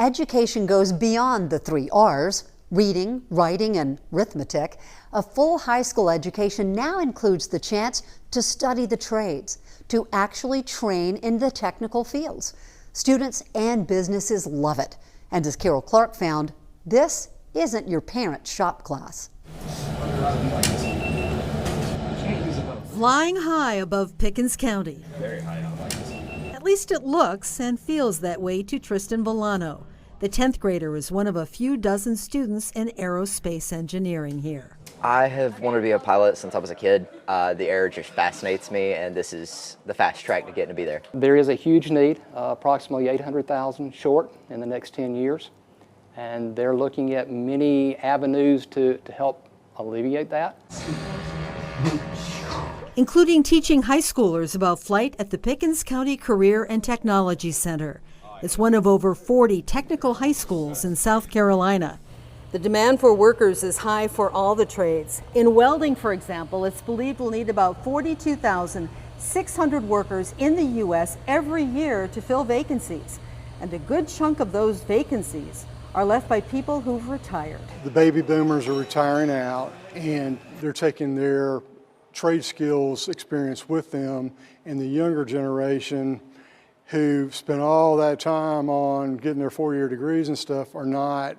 Education goes beyond the 3 R's, reading, writing, and arithmetic. A full high school education now includes the chance to study the trades, to actually train in the technical fields. Students and businesses love it. And as Carol Clark found, this isn't your parents' shop class. Flying high above Pickens County. Very high up. At least it looks and feels that way to Tristan Villano. The 10th grader is one of a few dozen students in aerospace engineering here. I have wanted to be a pilot since I was a kid. The air just fascinates me, and this is the fast track to getting to be there. There is a huge need, approximately 800,000 short in the next 10 years, and they're looking at many avenues to help alleviate that. Including teaching high schoolers about flight at the Pickens County Career and Technology Center. It's one of over 40 technical high schools in South Carolina. The demand for workers is high for all the trades. In welding, for example, it's believed we'll need about 42,600 workers in the U.S. every year to fill vacancies. And a good chunk of those vacancies are left by people who've retired. The baby boomers are retiring out, and they're taking their trade skills experience with them, and the younger generation who spent all that time on getting their 4-year degrees and stuff are not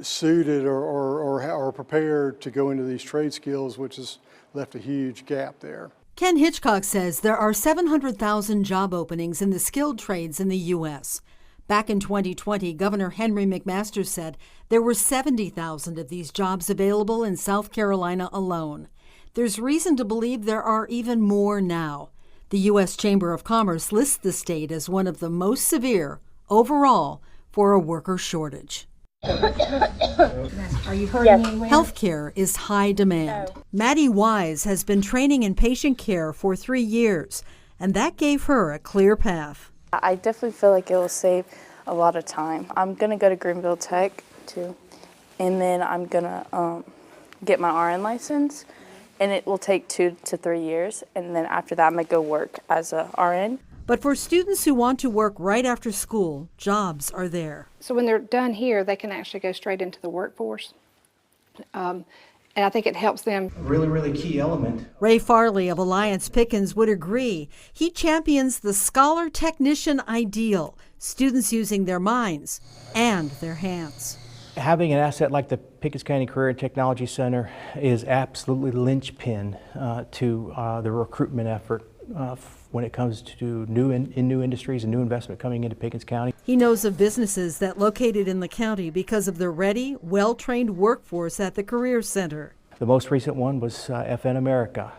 suited or prepared to go into these trade skills, which has left a huge gap there. Ken Hitchcock says there are 700,000 job openings in the skilled trades in the U.S. Back in 2020, Governor Henry McMaster said there were 70,000 of these jobs available in South Carolina alone. There's reason to believe there are even more now. The U.S. Chamber of Commerce lists the state as one of the most severe overall for a worker shortage. Are you hurting anywhere? Healthcare is high demand. Maddie Wise has been training in patient care for 3 years, and that gave her a clear path. I definitely feel like it will save a lot of time. I'm going to go to Greenville Tech too, and then I'm going to get my RN license. And it will take 2 to 3 years, and then after that I'm going to go work as a RN. But for students who want to work right after school, jobs are there. So when they're done here, they can actually go straight into the workforce. And I think it helps them. A really key element. Ray Farley of Alliance Pickens would agree. He champions the scholar technician ideal, students using their minds and their hands. Having an asset like the Pickens County Career and Technology Center is absolutely linchpin to the recruitment effort when it comes to new industries and new investment coming into Pickens County. He knows of businesses that located in the county because of the ready, well-trained workforce at the Career Center. The most recent one was FN America,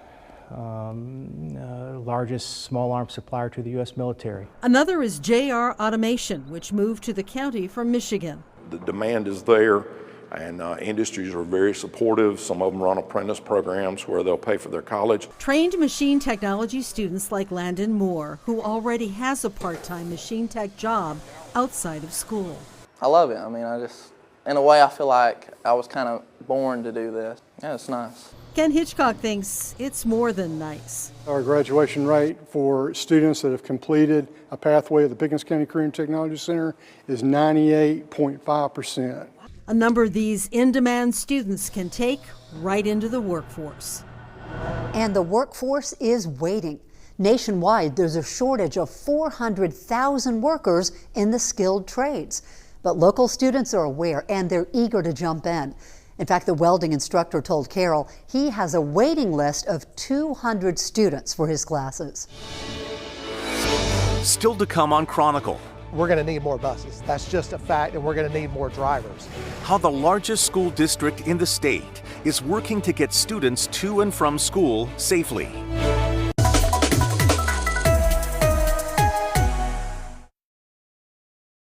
largest small arms supplier to the U.S. military. Another is JR Automation, which moved to the county from Michigan. The demand is there, and industries are very supportive. Some of them run apprentice programs where they'll pay for their college. Trained machine technology students like Landon Moore, who already has a part-time machine tech job outside of school. I love it. I mean, in a way, I feel like I was kind of born to do this. Yeah, it's nice. Ken Hitchcock thinks it's more than nice. Our graduation rate for students that have completed a pathway at the Pickens County Career and Technology Center is 98.5%. A number these in-demand students can take right into the workforce. And the workforce is waiting. Nationwide, there's a shortage of 400,000 workers in the skilled trades. But local students are aware and they're eager to jump in. In fact, the welding instructor told Carol he has a waiting list of 200 students for his classes. Still to come on Chronicle. We're going to need more buses. That's just a fact, and we're going to need more drivers. How the largest school district in the state is working to get students to and from school safely.